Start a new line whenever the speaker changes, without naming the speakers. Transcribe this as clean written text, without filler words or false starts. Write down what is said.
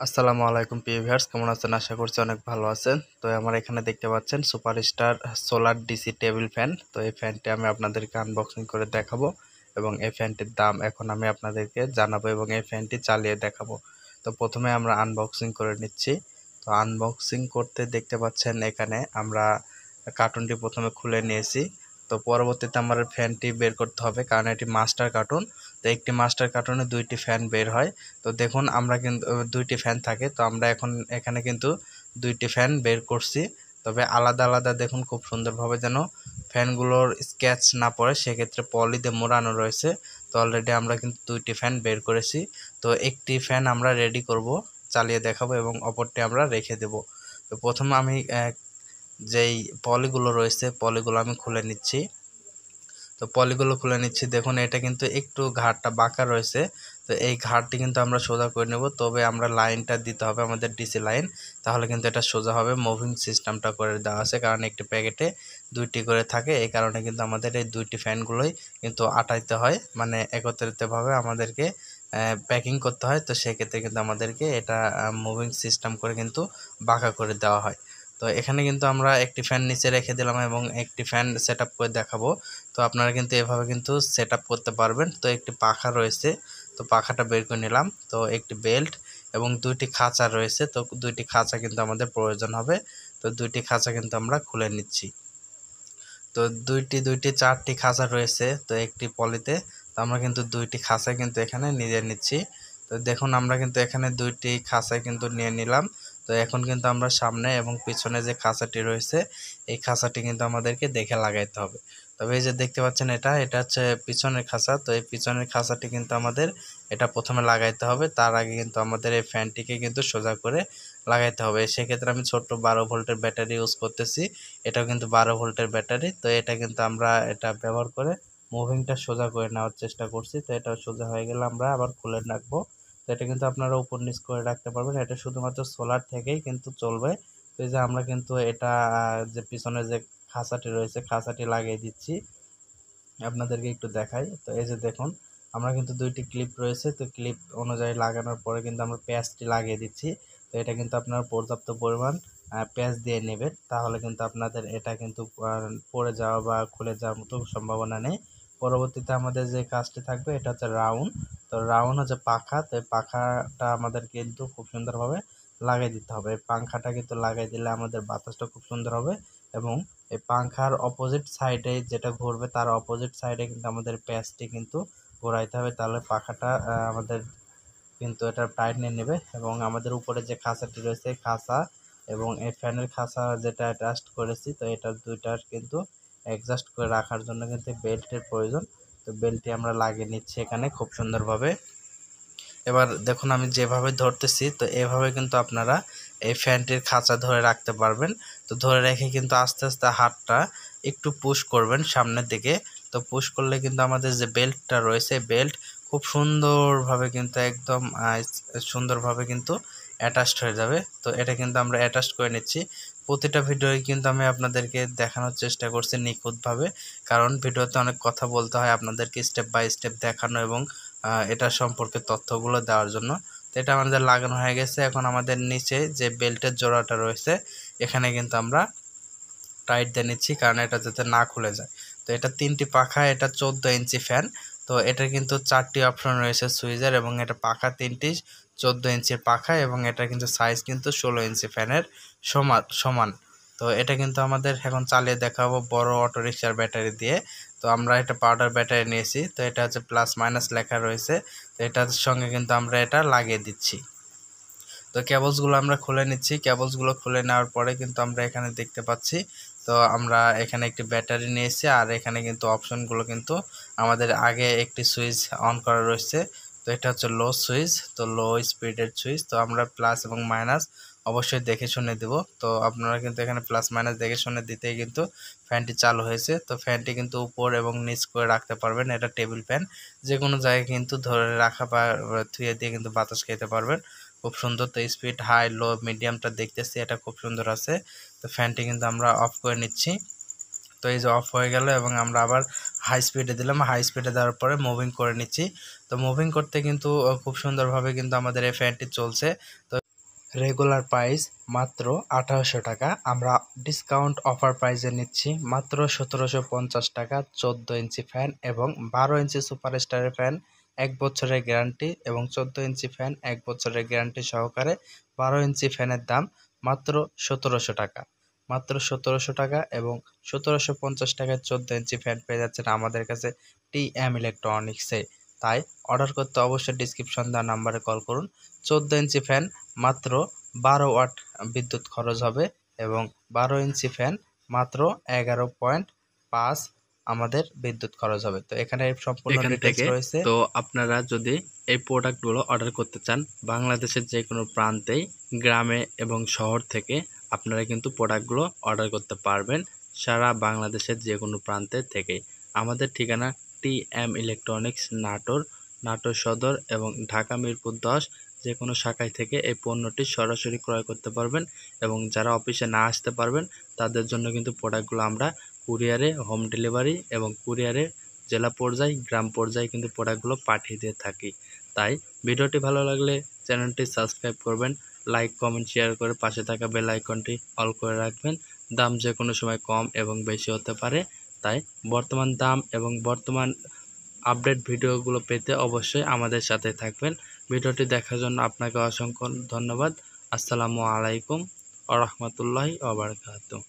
আসসালামু আলাইকুম প্রিয় ভিউয়ার্স, কেমন আছেন? আশা করছি অনেক ভালো আছেন। তো আমার এখানে দেখতে পাচ্ছেন superstar solar DC table fan. তো এই ফ্যানটি আমি আপনাদেরকে আনবক্সিং করে দেখাবো এবং এই ফ্যানটির দাম এখন আমি আপনাদেরকে জানাবো এবং এই ফ্যানটি চালিয়ে দেখাবো। তো প্রথমে আমরা আনবক্সিং করে নিচ্ছি। তো আনবক্সিং করতে দেখতে পাচ্ছেন এখানে আমরা কার্টুনটি প্রথমে খুলে নিয়েছি। তো পরবর্তীতে আমার ফ্যানটি বের করতে হবে, কারণ এটি মাস্টার কার্টুন। তো একটি মাস্টার কার্টুনে দুইটি ফ্যান বের হয়। তো দেখুন আমরা কিন্তু দুইটি ফ্যান থাকে, তো আমরা এখন এখানে কিন্তু দুইটি ফ্যান বের করছি। তবে আলাদা আলাদা দেখুন খুব সুন্দরভাবে যেন ফ্যানগুলোর স্কেচ না পড়ে, সেক্ষেত্রে পলি দিয়ে মোড়ানো রয়েছে। তো অলরেডি আমরা কিন্তু দুইটি ফ্যান বের করেছি। তো একটি ফ্যান আমরা রেডি করব, চালিয়ে দেখাবো এবং অপরটি আমরা রেখে দেব। তো প্রথমে আমি যেই পলিগুলো রয়েছে পলিগুলো আমি খুলে নিচ্ছি। তো পলিগুলো খুলে নিচ্ছি। দেখুন এটা কিন্তু একটু ঘাড়টা বাঁকা রয়েছে, তো এই ঘাড়টি কিন্তু আমরা সোজা করে নেব। তবে আমরা লাইনটা দিতে হবে আমাদের ডিসি লাইন, তাহলে কিন্তু এটা সোজা হবে। মুভিং সিস্টেমটা করে দেওয়া আছে, কারণ একটি প্যাকেটে দুইটি করে থাকে, এই কারণে কিন্তু আমাদের এই দুইটি ফ্যানগুলোই কিন্তু আটাইতে হয়, মানে একত্রিতভাবে আমাদেরকে প্যাকিং করতে হয়। তো সেক্ষেত্রে কিন্তু আমাদেরকে এটা মুভিং সিস্টেম করে কিন্তু বাঁকা করে দেওয়া হয়। তো এখানে কিন্তু আমরা একটি ফ্যান নিচে রেখে দিলাম এবং একটি ফ্যান সেট আপ করে দেখাবো। তো আপনারা কিন্তু এভাবে কিন্তু সেট আপ করতে পারবেন। তো একটি পাখা রয়েছে, তো পাখাটা বের করে নিলাম। তো একটি বেল্ট এবং দুইটি খাঁচা রয়েছে, তো দুইটি খাঁচা কিন্তু আমাদের প্রয়োজন হবে। তো দুইটি খাঁচা কিন্তু আমরা খুলে নিচ্ছি। তো দুইটি চারটি খাঁচা রয়েছে তো একটি পলিতে। তো আমরা কিন্তু দুইটি খাঁচা কিন্তু এখানে নিয়ে নিচ্ছি। তো দেখুন আমরা কিন্তু এখানে দুইটি খাঁচাই কিন্তু নিয়ে নিলাম। তো এখন কিন্তু আমরা সামনে এবং পিছনে যে খাঁচাটি রয়েছে এই খাঁচাটি কিন্তু আমাদেরকে দেখে লাগাইতে হবে। তবে এই যে দেখতে পাচ্ছেন এটা হচ্ছে পিছনের খাঁচা। তো এই পিছনের খাঁচাটি কিন্তু আমাদের এটা প্রথমে লাগাইতে হবে, তার আগে কিন্তু আমাদের এই ফ্যানটিকে কিন্তু সোজা করে লাগাইতে হবে। সেক্ষেত্রে আমি ছোট্ট 12 ভোল্টের ব্যাটারি ইউজ করতেছি। এটাও কিন্তু 12 ভোল্টের ব্যাটারি। তো এটা কিন্তু আমরা এটা ব্যবহার করে মুভিংটা সোজা করে নেওয়ার চেষ্টা করছি। তো এটা সোজা হয়ে গেলে আমরা আবার খুলে রাখবো। তো এটা কিন্তু আপনারা উপর নিচ করে রাখতে পারবেন, এটা শুধুমাত্র সোলার থেকেই কিন্তু চলবে। তো এই যে আমরা কিন্তু এটা যে পিছনে যে খাঁচাটি রয়েছে খাঁচাটি লাগিয়ে দিচ্ছি, আপনাদেরকে একটু দেখাই। তো এই যে দেখুন আমরা কিন্তু দুইটি ক্লিপ রয়েছে, তো ক্লিপ অনুযায়ী লাগানোর পরে কিন্তু আমরা প্যাচটি লাগিয়ে দিচ্ছি। তো এটা কিন্তু আপনারা পর্যাপ্ত পরিমাণ প্যাচ দিয়ে নেবেন, তাহলে কিন্তু আপনাদের এটা কিন্তু পড়ে যাওয়া বা খুলে যাওয়ার মতো সম্ভাবনা নেই। পরবর্তীতে আমাদের যে কাজটি থাকবে এটা হচ্ছে রাউন্ড। তো রাউন্ড হচ্ছে পাখা। তো এই পাখাটা আমাদের কিন্তু খুব সুন্দরভাবে লাগিয়ে দিতে হবে। পাংখাটা কিন্তু লাগাই দিলে আমাদের বাতাসটা খুব সুন্দর হবে এবং এই পাংখার অপোজিট সাইডে যেটা ঘুরবে তার অপোজিট সাইডে কিন্তু আমাদের প্যাচটি কিন্তু ঘোরাইতে হবে, তাহলে পাখাটা আমাদের কিন্তু এটা টাইট নিয়ে নেবে। এবং আমাদের উপরে যে খাঁচাটি রয়েছে খাঁচা এবং এই ফ্যানের খাঁচা যেটা অ্যাডজাস্ট করেছি, তো এটা দুইটার কিন্তু অ্যাডজাস্ট করে রাখার জন্য কিন্তু বেল্টের প্রয়োজন। তো বেল্টটি আমরা লাগিয়ে নিচ্ছি এখানে খুব সুন্দরভাবে। এবার দেখুন আমি যেভাবে ধরতেছি, তো এভাবে কিন্তু আপনারা এই ফ্যানটির খাঁচা ধরে রাখতে পারবেন। তো ধরে রেখে কিন্তু আস্তে আস্তে হাতটা একটু পুশ করবেন সামনের দিকে। তো পুশ করলে কিন্তু আমাদের যে বেল্টটা রয়েছে বেল্ট খুব সুন্দরভাবে কিন্তু একদম সুন্দরভাবে কিন্তু অ্যাটাচড হয়ে যাবে। তো এটা কিন্তু আমরা অ্যাটাচড করে নিচ্ছি। প্রতিটা ভিডিওই কিন্তু আমি আপনাদেরকে দেখানোর চেষ্টা করছি নিখুঁতভাবে, কারণ ভিডিওতে অনেক কথা বলতে হয় আপনাদেরকে স্টেপ বাই স্টেপ দেখানো এবং এটা সম্পর্কে তথ্যগুলো দেওয়ার জন্য। তো এটা আমাদের লাগানো হয়ে গেছে। এখন আমাদের নিচে যে বেল্টের জোড়াটা রয়েছে এখানে কিন্তু আমরা টাইট দিয়ে নিচ্ছি, কারণ এটা যাতে না খুলে যায়। তো এটা 3টি পাখা, এটা 14 ইঞ্চি ফ্যান। তো এটা কিন্তু 4টি অপশন রয়েছে সুইচের এবং এটা পাখা 3টি 14 ইঞ্চির পাখা এবং এটা কিন্তু সাইজ কিন্তু 16 ইঞ্চি ফ্যানের সমান। তো এটা কিন্তু আমাদের এখন চালিয়ে দেখাবো বড় অটো রিক্সার ব্যাটারি দিয়ে। তো আমরা এটা পাউডার ব্যাটারি নিয়েছি, তো এটা হচ্ছে প্লাস মাইনাস লেখা রয়েছে। তো এটার সঙ্গে কিন্তু আমরা এটা লাগিয়ে দিচ্ছি। তো কেবলসগুলো আমরা খুলে নিচ্ছি। কেবলসগুলো খুলে নেওয়ার পরে কিন্তু আমরা এখানে দেখতে পাচ্ছি, তো আমরা এখানে একটি ব্যাটারি নিয়েছি আর এখানে কিন্তু অপশনগুলো কিন্তু আমাদের আগে একটি সুইচ অন করা রয়েছে। তো এটা হচ্ছে লো সুইচ, তো লো স্পিডের সুইচ। তো আমরা প্লাস এবং মাইনাস অবশ্যই দেখে শুনে দেব। তো আপনারা কিন্তু এখানে প্লাস মাইনাস দেখে শুনে দিতেই কিন্তু ফ্যানটি চালু হয়েছে। তো ফ্যানটি কিন্তু উপর এবং নিচ করে রাখতে পারবেন, এটা টেবিল ফ্যান। যে কোনো জায়গায় কিন্তু ধরে রাখা বা থুয়ে দিয়ে কিন্তু বাতাস খেতে পারবেন খুব সুন্দর। তো স্পিড হাই লো মিডিয়ামটা দেখতেছি এটা খুব সুন্দর আছে। তো ফ্যানটি কিন্তু আমরা অফ করে নিচ্ছি। তো এই যে অফ হয়ে গেল এবং আমরা আবার হাই স্পিডে দিলাম। হাই স্পিডে দেওয়ার পরে মুভিং করে নিচ্ছি। তো মুভিং করতে কিন্তু খুব সুন্দরভাবে কিন্তু আমাদের এই ফ্যানটি চলছে। তো রেগুলার প্রাইস মাত্র 1800 টাকা, আমরা ডিসকাউন্ট অফার প্রাইসে নিচ্ছি মাত্র 1750 টাকা। 14 ইঞ্চি ফ্যান এবং 12 ইঞ্চি সুপারস্টারের ফ্যান 1 বছরের গ্যারান্টি এবং 14 ইঞ্চি ফ্যান 1 বছরের গ্যারান্টি সহকারে 12 ইঞ্চি ফ্যানের দাম মাত্র 1700 টাকা। মাত্র 1700 টাকা এবং 1750 টাকায় 14 ইঞ্চি ফ্যান পেয়ে যাচ্ছেন আমাদের কাছে টিএম ইলেকট্রনিক্সে। তাই অর্ডার করতে অবশ্যই ডিসক্রিপশন দেওয়া নাম্বারে কল করুন। 14 ইঞ্চি ফ্যান মাত্র 12 ওয়াট বিদ্যুৎ খরচ হবে এবং 12 ইঞ্চি ফ্যান মাত্র 11.5 আমাদের বিদ্যুৎ খরচ হবে। তো এখানে সম্পূর্ণ ডিটেইলস রয়েছে। তো আপনারা যদি এই প্রোডাক্টগুলো অর্ডার করতে চান বাংলাদেশের যে কোনো প্রান্তেই, গ্রামে এবং শহর থেকে আপনারা কিন্তু প্রোডাক্টগুলো অর্ডার করতে পারবেন সারা বাংলাদেশের যে কোনো প্রান্তে থেকে। আমাদের ঠিকানা টিএম ইলেকট্রনিক্স নাটোর সদর এবং ঢাকা মিরপুর 10 যে কোনো শাখায় থেকে এই পণ্যটি সরাসরি ক্রয় করতে পারবেন এবং যারা অফিসে না আসতে পারবেন তাদের জন্য কিন্তু প্রোডাক্টগুলো আমরা কুরিয়ারে হোম ডেলিভারি এবং কুরিয়ারে জেলা পর্যায়ে গ্রাম পর্যায়ে কিন্তু প্রোডাক্টগুলো পাঠিয়ে দিয়ে থাকি। তাই ভিডিওটি ভালো লাগলে চ্যানেলটি সাবস্ক্রাইব করবেন, লাইক কমেন্ট শেয়ার করে পাশে থাকা বেল আইকনটি অল করে রাখবেন। দাম যে কোনো সময় কম এবং বেশি হতে পারে, তাই বর্তমান দাম এবং বর্তমান আপডেট ভিডিওগুলো পেতে অবশ্যই আমাদের সাথে থাকবেন। ভিডিওটি দেখার জন্য আপনাকে অসংখ্য ধন্যবাদ। আসসালামু আলাইকুম ওয়া রাহমাতুল্লাহি ওয়া বারাকাতুহু।